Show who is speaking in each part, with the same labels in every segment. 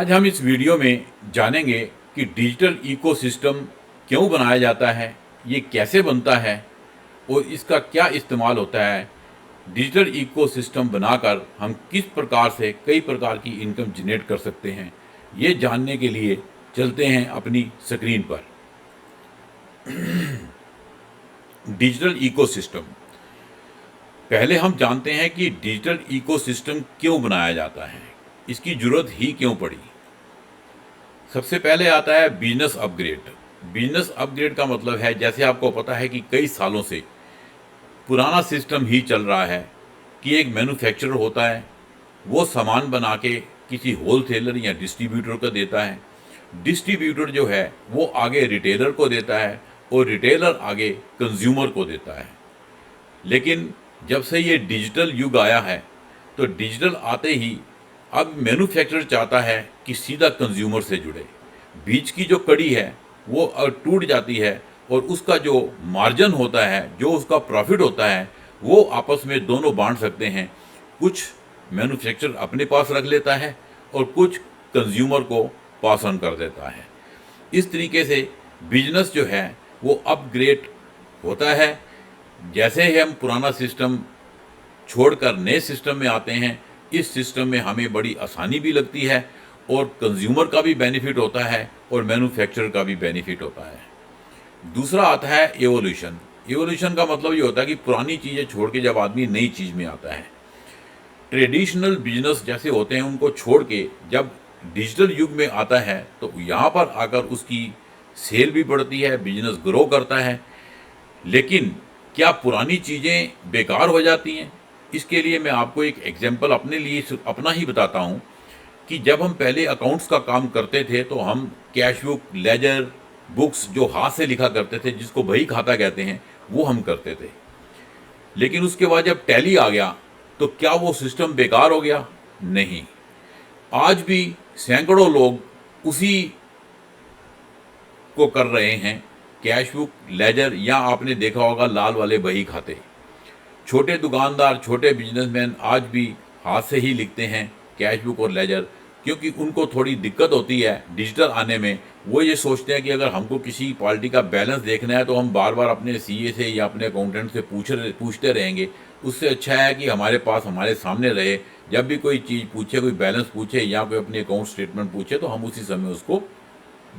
Speaker 1: आज हम इस वीडियो में जानेंगे कि डिजिटल इकोसिस्टम क्यों बनाया जाता है, ये कैसे बनता है और इसका क्या इस्तेमाल होता है। डिजिटल इकोसिस्टम बनाकर हम किस प्रकार से कई प्रकार की इनकम जनरेट कर सकते हैं, ये जानने के लिए चलते हैं अपनी स्क्रीन पर। डिजिटल इकोसिस्टम, पहले हम जानते हैं कि डिजिटल इकोसिस्टम क्यों बनाया जाता है, इसकी ज़रूरत ही क्यों पड़ी। सबसे पहले आता है बिजनेस अपग्रेड। बिजनेस अपग्रेड का मतलब है, जैसे आपको पता है कि कई सालों से पुराना सिस्टम ही चल रहा है कि एक मैन्युफैक्चरर होता है, वो सामान बना के किसी होलसेलर या डिस्ट्रीब्यूटर को देता है। डिस्ट्रीब्यूटर जो है वो आगे रिटेलर को देता है और रिटेलर आगे कंज्यूमर को देता है। लेकिन जब से ये डिजिटल युग आया है, तो डिजिटल आते ही अब मैन्युफैक्चरर चाहता है कि सीधा कंज्यूमर से जुड़े। बीच की जो कड़ी है वो टूट जाती है और उसका जो मार्जिन होता है, जो उसका प्रॉफिट होता है, वो आपस में दोनों बांट सकते हैं। कुछ मैन्युफैक्चरर अपने पास रख लेता है और कुछ कंज्यूमर को पास ऑन कर देता है। इस तरीके से बिजनेस जो है वो अपग्रेड होता है। जैसे ही हम पुराना सिस्टम छोड़कर नए सिस्टम में आते हैं, इस सिस्टम में हमें बड़ी आसानी भी लगती है और कंज्यूमर का भी बेनिफिट होता है और मैन्युफैक्चरर का भी बेनिफिट होता है। दूसरा आता है एवोल्यूशन। एवोल्यूशन का मतलब ये होता है कि पुरानी चीज़ें छोड़ के जब आदमी नई चीज़ में आता है, ट्रेडिशनल बिजनेस जैसे होते हैं उनको छोड़ के जब डिजिटल युग में आता है, तो यहाँ पर आकर उसकी सेल भी बढ़ती है, बिजनेस ग्रो करता है। लेकिन क्या पुरानी चीज़ें बेकार हो जाती हैं? इसके लिए मैं आपको एक एग्जांपल अपने लिए अपना ही बताता हूँ कि जब हम पहले अकाउंट्स का काम करते थे तो हम कैश बुक, लेजर, बुक्स जो हाथ से लिखा करते थे, जिसको बही खाता कहते हैं, वो हम करते थे। लेकिन उसके बाद जब टैली आ गया तो क्या वो सिस्टम बेकार हो गया? नहीं। आज भी सैकड़ों लोग उसी को कर रहे हैं, कैश बुक, लेजर, या आपने देखा होगा लाल वाले बही खाते। छोटे दुकानदार, छोटे बिजनेसमैन आज भी हाथ से ही लिखते हैं कैश बुक और लेजर, क्योंकि उनको थोड़ी दिक्कत होती है डिजिटल आने में। वो ये सोचते हैं कि अगर हमको किसी पार्टी का बैलेंस देखना है तो हम बार बार अपने सीए से या अपने अकाउंटेंट से पूछते रहेंगे। उससे अच्छा है कि हमारे पास हमारे सामने रहे, जब भी कोई चीज़ पूछे, कोई बैलेंस पूछे या कोई अपनी अकाउंट स्टेटमेंट पूछे, तो हम उसी समय उसको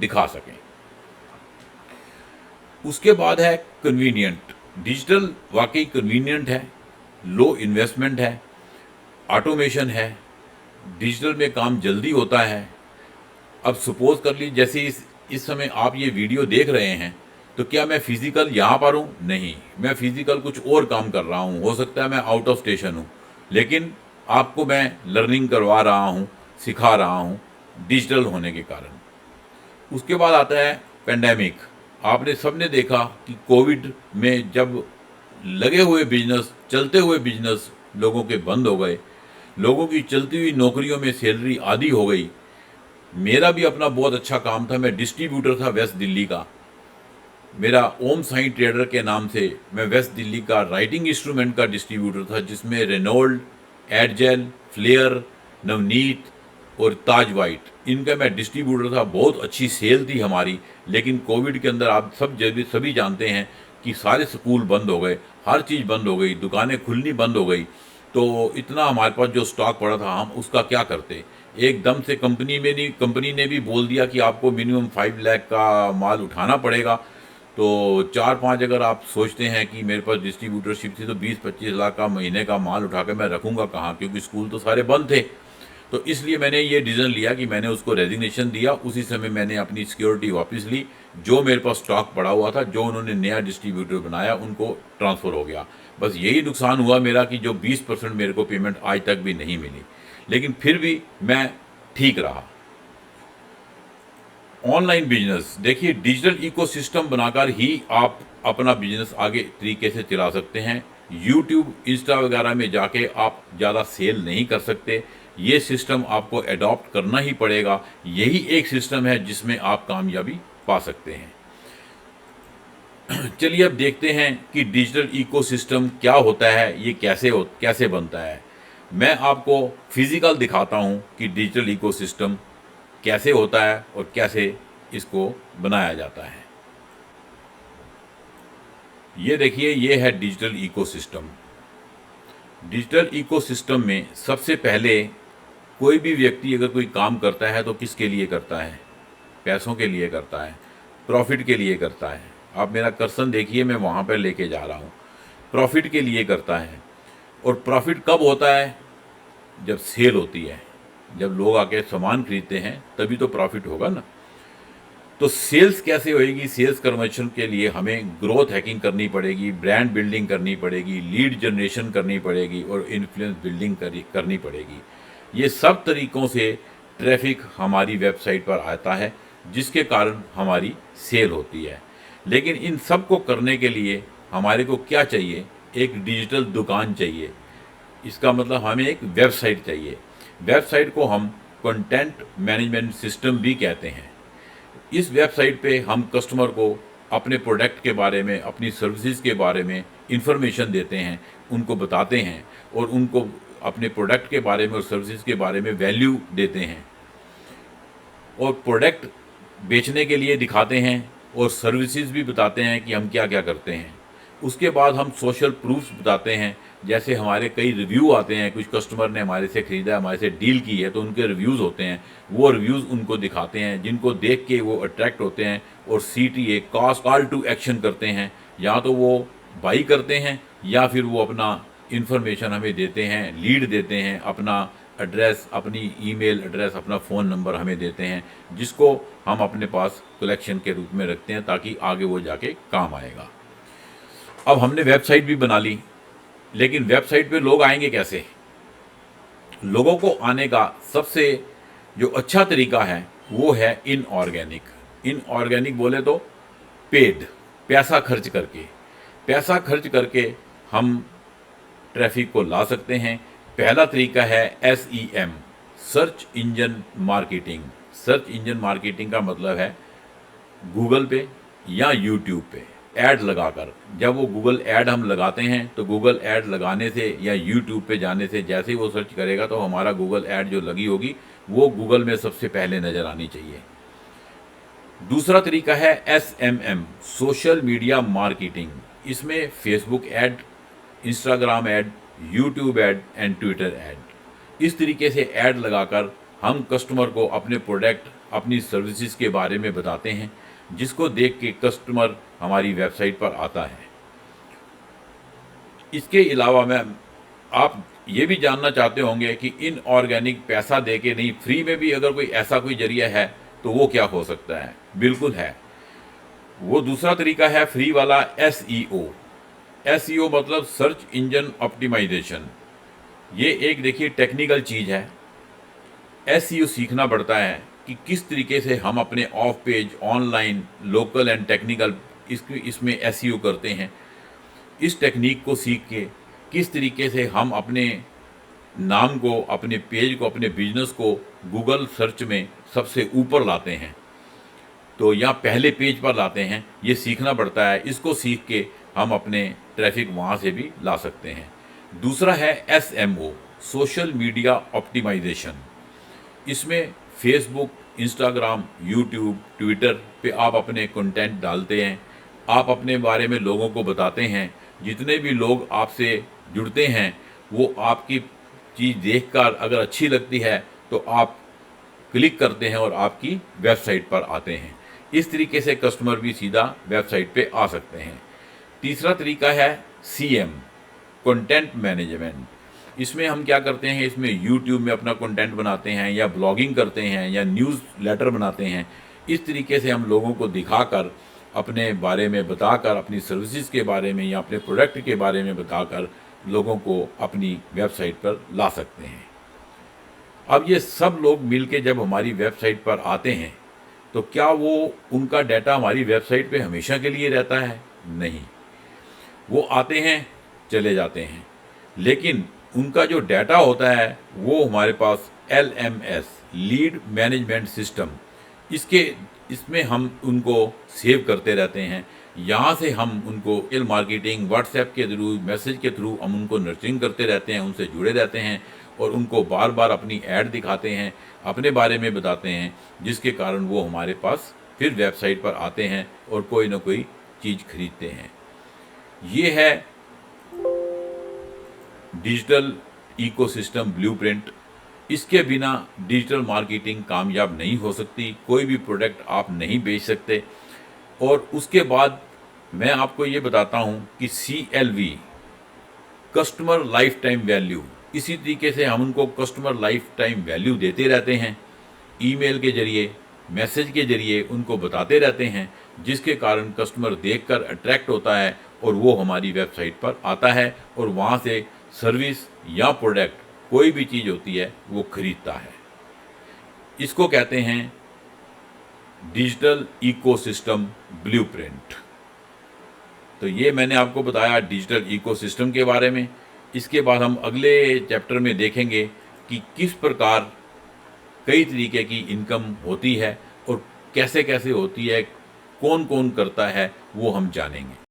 Speaker 1: दिखा सकें। उसके बाद है कन्वीनियंट। डिजिटल वाकई कन्वीनियंट है, लो इन्वेस्टमेंट है, ऑटोमेशन है, डिजिटल में काम जल्दी होता है। अब सपोज कर लीजिए, जैसे इस समय आप ये वीडियो देख रहे हैं, तो क्या मैं फिजिकल यहाँ पर हूँ? नहीं, मैं फिजिकल कुछ और काम कर रहा हूँ। हो सकता है मैं आउट ऑफ स्टेशन हूँ, लेकिन आपको मैं लर्निंग करवा रहा हूँ, सिखा रहा हूँ, डिजिटल होने के कारण। उसके बाद आता है पेंडेमिक। आपने सबने देखा कि कोविड में जब लगे हुए बिजनेस, चलते हुए बिजनेस लोगों के बंद हो गए, लोगों की चलती हुई नौकरियों में सैलरी आधी हो गई। मेरा भी अपना बहुत अच्छा काम था, मैं डिस्ट्रीब्यूटर था वेस्ट दिल्ली का। मेरा ओम साई ट्रेडर के नाम से मैं वेस्ट दिल्ली का राइटिंग इंस्ट्रूमेंट का डिस्ट्रीब्यूटर था, जिसमें रेनॉल्ड, एडजेल, फ्लेयर, नवनीत और ताज वाइट, इनका मैं डिस्ट्रीब्यूटर था। बहुत अच्छी सेल थी हमारी। लेकिन कोविड के अंदर आप सभी जानते हैं कि सारे स्कूल बंद हो गए, हर चीज़ बंद हो गई, दुकानें खुलनी बंद हो गई। तो इतना हमारे पास जो स्टॉक पड़ा था, हम उसका क्या करते? एकदम से कंपनी ने भी बोल दिया कि आपको मिनिमम 5 लाख का माल उठाना पड़ेगा। तो 4-5 अगर आप सोचते हैं कि मेरे पास डिस्ट्रीब्यूटरशिप थी, तो 20-25 लाख का महीने का माल उठा के मैं रखूँगा कहाँ, क्योंकि स्कूल तो सारे बंद थे। तो इसलिए मैंने ये डिसीजन लिया कि मैंने उसको रेजिग्नेशन दिया। उसी समय मैंने अपनी सिक्योरिटी वापस ली। जो मेरे पास स्टॉक पड़ा हुआ था, जो उन्होंने नया डिस्ट्रीब्यूटर बनाया, उनको ट्रांसफ़र हो गया। बस यही नुकसान हुआ मेरा कि जो 20% मेरे को पेमेंट आज तक भी नहीं मिली, लेकिन फिर भी मैं ठीक रहा। ऑनलाइन बिजनेस, देखिए डिजिटल इकोसिस्टम बनाकर ही आप अपना बिजनेस आगे तरीके से चला सकते हैं। यूट्यूब, इंस्टा वगैरह में जाके आप ज़्यादा सेल नहीं कर सकते। ये सिस्टम आपको एडॉप्ट करना ही पड़ेगा। यही एक सिस्टम है जिसमें आप कामयाबी पा सकते हैं। चलिए अब देखते हैं कि डिजिटल इकोसिस्टम क्या होता है, ये कैसे बनता है। मैं आपको फिजिकल दिखाता हूँ कि डिजिटल इकोसिस्टम कैसे होता है और कैसे इसको बनाया जाता है। ये देखिए, ये है डिजिटल इकोसिस्टम। डिजिटल इकोसिस्टम में सबसे पहले कोई भी व्यक्ति अगर कोई काम करता है तो किसके लिए करता है? पैसों के लिए करता है, प्रॉफिट के लिए करता है। आप मेरा कर्सर देखिए, मैं वहाँ पर लेके जा रहा हूँ। प्रॉफिट के लिए करता है। और प्रॉफिट कब होता है? जब सेल होती है, जब लोग आके सामान खरीदते हैं तभी तो प्रॉफिट होगा ना। तो सेल्स कैसे होएगी? सेल्स कन्वर्जन के लिए हमें ग्रोथ हैकिंग करनी पड़ेगी, ब्रांड बिल्डिंग करनी पड़ेगी, लीड जनरेशन करनी पड़ेगी और इन्फ्लुएंस बिल्डिंग करनी पड़ेगी। ये सब तरीक़ों से ट्रैफिक हमारी वेबसाइट पर आता है, जिसके कारण हमारी सेल होती है। लेकिन इन सब को करने के लिए हमारे को क्या चाहिए? एक डिजिटल दुकान चाहिए। इसका मतलब हमें एक वेबसाइट चाहिए। वेबसाइट को हम कंटेंट मैनेजमेंट सिस्टम भी कहते हैं। इस वेबसाइट पे हम कस्टमर को अपने प्रोडक्ट के बारे में, अपनी सर्विसेज के बारे में इंफॉर्मेशन देते हैं, उनको बताते हैं और उनको अपने प्रोडक्ट के बारे में और सर्विसेज के बारे में वैल्यू देते हैं और प्रोडक्ट बेचने के लिए दिखाते हैं और सर्विसेज भी बताते हैं कि हम क्या क्या करते हैं। उसके बाद हम सोशल प्रूफ्स बताते हैं, जैसे हमारे कई रिव्यू आते हैं, कुछ कस्टमर ने हमारे से ख़रीदा, हमारे से डील की है तो उनके रिव्यूज़ होते हैं, वो रिव्यूज़ उनको दिखाते हैं, जिनको देख के वो अट्रैक्ट होते हैं और CTA कॉल टू एक्शन करते हैं। या तो वो बाई करते हैं या फिर वो अपना इन्फॉर्मेशन हमें देते हैं, लीड देते हैं, अपना एड्रेस, अपनी ईमेल एड्रेस, अपना फ़ोन नंबर हमें देते हैं, जिसको हम अपने पास कलेक्शन के रूप में रखते हैं ताकि आगे वो जाके काम आएगा। अब हमने वेबसाइट भी बना ली, लेकिन वेबसाइट पे लोग आएंगे कैसे? लोगों को आने का सबसे जो अच्छा तरीका है वो है इनऑर्गेनिक। इनऑर्गेनिक बोले तो पेड, पैसा खर्च करके। पैसा खर्च करके हम ट्रैफिक को ला सकते हैं। पहला तरीका है SEM, search engine marketing. Search engine marketing का मतलब है गूगल पे या यूट्यूब पे ऐड लगाकर। जब वो गूगल ऐड हम लगाते हैं तो गूगल ऐड लगाने से या यूट्यूब पे जाने से जैसे ही वो सर्च करेगा तो हमारा गूगल ऐड जो लगी होगी वो गूगल में सबसे पहले नज़र आनी चाहिए। दूसरा तरीका है SMM, सोशल मीडिया मार्केटिंग। इसमें Facebook ad, Instagram add, YouTube add and Twitter add, इस तरीके से ऐड लगाकर हम कस्टमर को अपने प्रोडक्ट, अपनी सर्विसेज के बारे में बताते हैं, जिसको देख के कस्टमर हमारी वेबसाइट पर आता है। इसके अलावा मैं आप ये भी जानना चाहते होंगे कि इनऑर्गेनिक पैसा दे के नहीं, फ्री में भी अगर कोई ऐसा कोई जरिया है तो वो क्या हो सकता है? बिल्कुल है। वो दूसरा तरीका है फ्री वाला SEO। SEO मतलब सर्च इंजन ऑप्टिमाइजेशन। ये एक देखिए टेक्निकल चीज़ है। SEO सीखना पड़ता है कि किस तरीके से हम अपने of page, online, local and technical इसमें SEO करते हैं। इस टेक्निक को सीख के किस तरीके से हम अपने नाम को, अपने पेज को, अपने बिजनेस को गूगल सर्च में सबसे ऊपर लाते हैं, तो या पहले पेज पर लाते हैं, ये सीखना पड़ता है। इसको सीख के हम अपने ट्रैफिक वहाँ से भी ला सकते हैं। दूसरा है SMO, सोशल मीडिया ऑप्टिमाइजेशन। इसमें फेसबुक, इंस्टाग्राम, यूट्यूब, ट्विटर पे आप अपने कंटेंट डालते हैं, आप अपने बारे में लोगों को बताते हैं। जितने भी लोग आपसे जुड़ते हैं वो आपकी चीज़ देखकर अगर अच्छी लगती है तो आप क्लिक करते हैं और आपकी वेबसाइट पर आते हैं। इस तरीके से कस्टमर भी सीधा वेबसाइट पे आ सकते हैं। तीसरा तरीका है CM, कंटेंट मैनेजमेंट। इसमें हम क्या करते हैं? इसमें यूट्यूब में अपना कंटेंट बनाते हैं या ब्लॉगिंग करते हैं या न्यूज़ लेटर बनाते हैं। इस तरीके से हम लोगों को दिखाकर, अपने बारे में बताकर, अपनी सर्विसेज के बारे में या अपने प्रोडक्ट के बारे में बताकर लोगों को अपनी वेबसाइट पर ला सकते हैं। अब ये सब लोग मिलके जब हमारी वेबसाइट पर आते हैं तो क्या वो उनका डाटा हमारी वेबसाइट पे हमेशा के लिए रहता है? नहीं। वो आते हैं, चले जाते हैं, लेकिन उनका जो डाटा होता है वो हमारे पास LMS, लीड मैनेजमेंट सिस्टम, इसमें हम उनको सेव करते रहते हैं। यहाँ से हम उनको ईमेल मार्केटिंग, व्हाट्सएप के थ्रू, मैसेज के थ्रू हम उनको नर्चरिंग करते रहते हैं, उनसे जुड़े रहते हैं और उनको बार बार अपनी ऐड दिखाते हैं, अपने बारे में बताते हैं, जिसके कारण वो हमारे पास फिर वेबसाइट पर आते हैं और कोई ना कोई चीज़ खरीदते हैं। ये है डिजिटल इकोसिस्टम ब्लूप्रिंट। इसके बिना डिजिटल मार्केटिंग कामयाब नहीं हो सकती, कोई भी प्रोडक्ट आप नहीं बेच सकते। और उसके बाद मैं आपको ये बताता हूँ कि CLV, customer life time value, इसी तरीके से हम उनको कस्टमर लाइफ टाइम वैल्यू देते रहते हैं, ईमेल के जरिए, मैसेज के जरिए उनको बताते रहते हैं, जिसके कारण कस्टमर देखकर अट्रैक्ट होता है और वो हमारी वेबसाइट पर आता है और वहाँ से सर्विस या प्रोडक्ट कोई भी चीज़ होती है वो खरीदता है। इसको कहते हैं डिजिटल इकोसिस्टम ब्लूप्रिंट। तो ये मैंने आपको बताया डिजिटल इकोसिस्टम के बारे में। इसके बाद हम अगले चैप्टर में देखेंगे कि किस प्रकार कई तरीके की इनकम होती है और कैसे कैसे होती है, कौन कौन करता है, वो हम जानेंगे।